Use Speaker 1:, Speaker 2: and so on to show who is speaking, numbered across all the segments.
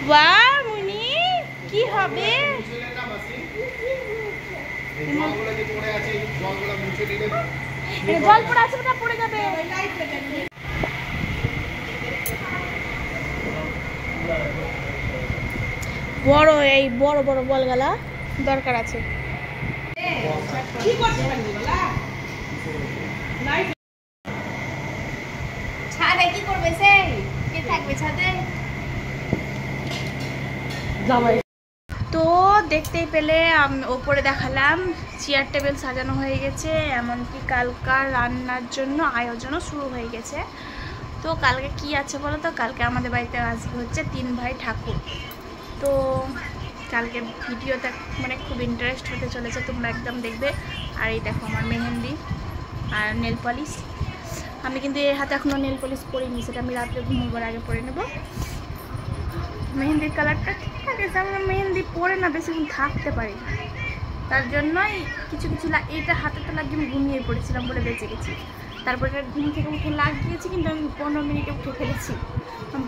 Speaker 1: বাহ মুনি কি হবে? জল পড়ে আছে, ওটা পড়ে যাবে। বড় এই বড় বড় বলগালা দরকার আছে। ছাদে কি করবে সে? কে থাকবে ছাদে? তো দেখতেই পেলে ওপরে দেখালাম চেয়ার টেবিল সাজানো হয়ে গেছে, এমনকি কালকার রান্নার জন্য আয়োজনও শুরু হয়ে গেছে। তো কালকে কি আছে বলো তো? কালকে আমাদের বাড়িতে আসবে হচ্ছে 3 ভাই ঠাকুর। তো কালকে ভিডিওটা মানে খুব ইন্টারেস্ট হতে চলেছে, তোমরা একদম দেখবে। আর এই দেখো আমার মেহেন্দি আর নেল পলিশ। আমি কিন্তু এর হাতে এখনও নেল পলিশ পরিনি, সেটা আমি রাত্রে ঘুমোবার আগে পরে নেব। মেহেন্দির কালারটা ঠিকঠাক আছে, আমরা মেহেন্দি পরে না বেশিক্ষণ থাকতে পারি না, তার জন্যই কিছু কিছু এইটা হাতে তো লাগিয়ে আমি ঘুমিয়ে পড়েছিলাম বলে বেঁচে গেছি। তারপরে ঘুম থেকে উঠে লাগিয়েছি, কিন্তু আমি 15 মিনিটে উঠে ফেলেছি,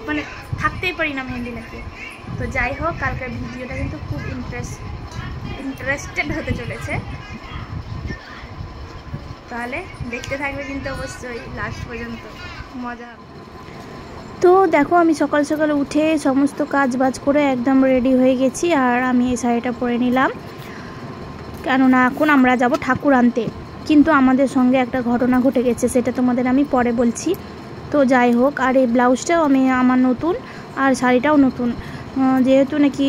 Speaker 1: মানে থাকতেই পারি না মেহেন্দি লাগিয়ে। তো যাই হোক, কালকের ভিডিওটা কিন্তু খুব ইন্টারেস্টেড হতে চলেছে, তাহলে দেখতে থাকবে কিন্তু অবশ্যই লাস্ট পর্যন্ত, মজা হবে। তো দেখো আমি সকাল সকাল উঠে সমস্ত কাজ বাজ করে একদম রেডি হয়ে গেছি, আর আমি এই শাড়িটা পরে নিলাম, কেননা এখন আমরা যাব ঠাকুর আনতে। কিন্তু আমাদের সঙ্গে একটা ঘটনা ঘটে গেছে, সেটা তোমাদের আমি পরে বলছি। তো যাই হোক, আর এই ব্লাউজটাও আমার নতুন, আর শাড়িটাও নতুন, যেহেতু নাকি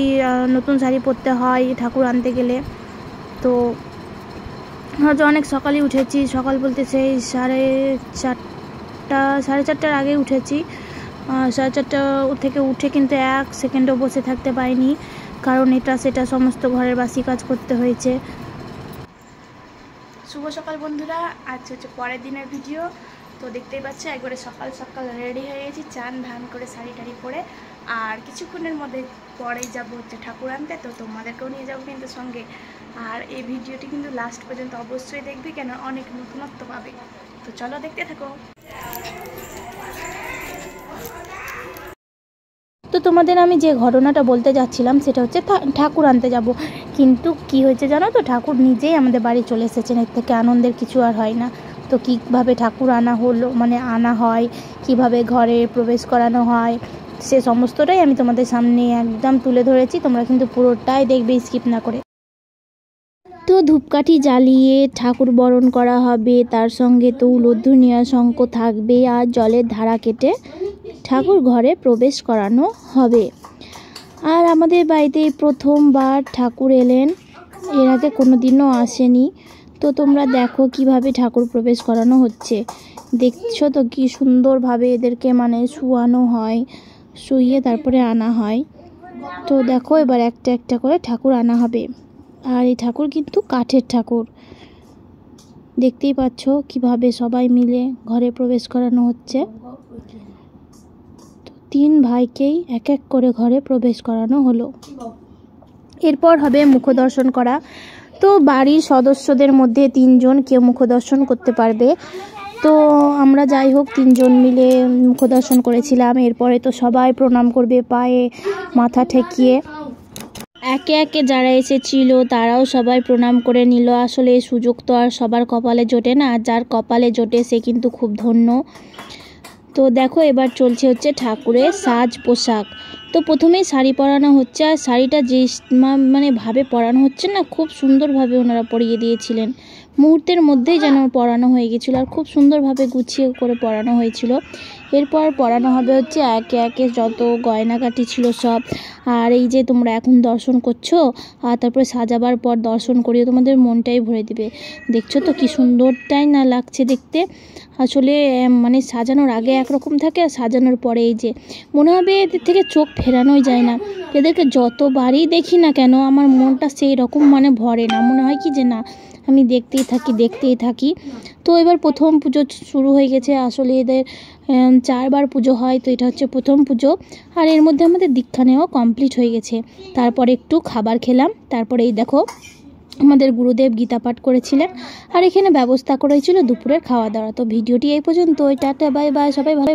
Speaker 1: নতুন শাড়ি পরতে হয় ঠাকুর আনতে গেলে। তো অনেক সকালে উঠেছি, সকাল বলতে সেই 4:30 আগে উঠেছি। 4:30 থেকে উঠে কিন্তু 1 সেকেন্ডও বসে থাকতে পারিনি, কারণ এটা সেটা সমস্ত ঘরের বাসি কাজ করতে হয়েছে। শুভ সকাল বন্ধুরা, আজ হচ্ছে পরের দিনের ভিডিও। তো দেখতেই পাচ্ছ একবারে সকাল সকাল রেডি হয়ে গেছি, চান ধান করে শাড়ি টাড়ি পরে, আর কিছুক্ষণের মধ্যে পরেই যাব হচ্ছে ঠাকুর আনতে। তো তোমাদেরকেও নিয়ে যাবো কিন্তু সঙ্গে। আর এই ভিডিওটি কিন্তু লাস্ট পর্যন্ত অবশ্যই দেখবি, কেন অনেক নতুনত্ব পাবে। তো চলো দেখতে থাকো। তো তোমাদের আমি যে ঘটনাটা বলতে যাচ্ছিলাম সেটা হচ্ছে ঠাকুর আনতে যাব, কিন্তু কি হয়েছে জানো তো? ঠাকুর নিজেই আমাদের বাড়ি চলে এসেছেন, এর থেকে আনন্দের কিছু আর হয় না। তো কীভাবে ঠাকুর আনা হলো, মানে আনা হয়, কিভাবে ঘরে প্রবেশ করানো হয়, সে সমস্তটাই আমি তোমাদের সামনে একদম তুলে ধরেছি। তোমরা কিন্তু পুরোটাই দেখবে, স্কিপ না করে। তো ধূপকাঠি জ্বালিয়ে ঠাকুর বরণ করা হবে, তার সঙ্গে তো উলুধ্বনি শঙ্খ থাকবে, আর জলের ধারা কেটে ঠাকুর ঘরে প্রবেশ করানো হবে। আর আমাদের বাড়িতে প্রথমবার ঠাকুর এলেন, এর আগে কোনো দিনও আসেনি। তো তোমরা দেখো কিভাবে ঠাকুর প্রবেশ করানো হচ্ছে, দেখছো তো কি সুন্দরভাবে এদেরকে মানে শুয়ানো হয়, শুইয়ে তারপরে আনা হয়। তো দেখো এবার একটা একটা করে ঠাকুর আনা হবে। আর এই ঠাকুর কিন্তু কাঠের ঠাকুর, দেখতেই পাচ্ছ কিভাবে সবাই মিলে ঘরে প্রবেশ করানো হচ্ছে। 3 ভাইকেই এক এক করে ঘরে প্রবেশ করানো হলো। এরপর হবে মুখদর্শন করা। তো বাড়ির সদস্যদের মধ্যে 3 জন কেউ মুখদর্শন করতে পারবে। তো আমরা যাই হোক 3 জন মিলে মুখদর্শন করেছিলাম। এরপরে তো সবাই প্রণাম করবে, পায়ে মাথা ঠেকিয়ে। একে একে যারা এসেছিল তারাও সবাই প্রণাম করে নিল। আসলে এই সুযোগ তো আর সবার কপালে জোটে না, যার কপালে জোটে সে কিন্তু খুব ধন্য। তো দেখো এবার চলছে হচ্ছে ঠাকুরের সাজ পোশাক। তো প্রথমেই শাড়ি পরানো হচ্ছে, আর শাড়িটা যে মানে ভাবে পরানো হচ্ছে না, খুব সুন্দরভাবে ওনারা পরিয়ে দিয়েছিলেন, মুহূর্তের মধ্যেই যেন পরানো হয়ে গেছিলো, আর খুব সুন্দরভাবে গুছিয়ে করে পরানো হয়েছিল। এরপর পরানো হবে হচ্ছে একে একে যত গয়নাগাটি ছিল সব। আর এই যে তোমরা এখন দর্শন করছো, আর তারপরে সাজাবার পর দর্শন করিয়ে তোমাদের মনটাই ভরে দিবে। দেখছো তো কি সুন্দরটাই না লাগছে দেখতে। আসলে মানে সাজানোর আগে একরকম থাকে, আর সাজানোর পরে এই যে মনে হবে এদের থেকে চোখ ফেরানোই যায় না। এদেরকে যতবারই দেখি না কেন আমার মনটা সেই রকম মানে ভরে না, মনে হয় কি যে না আমি দেখতেই থাকি। তো এবার প্রথম পুজো শুরু হয়ে গেছে। আসলে এদের 4 বার পুজো হয়, তো এটা হচ্ছে প্রথম পুজো। আর এর মধ্যে আমাদের দীক্ষা নেওয়া কমপ্লিট হয়ে গেছে। তারপরে একটু খাবার খেলাম, তারপরে এই দেখো আমাদের গুরুদেব গীতা পাঠ করেছিলেন, আর এখানে ব্যবস্থা করা হয়েছিল দুপুরের খাওয়া দাওয়া। তো ভিডিওটি এই পর্যন্ত, টাটা বাই বাই, সবাই ভালো।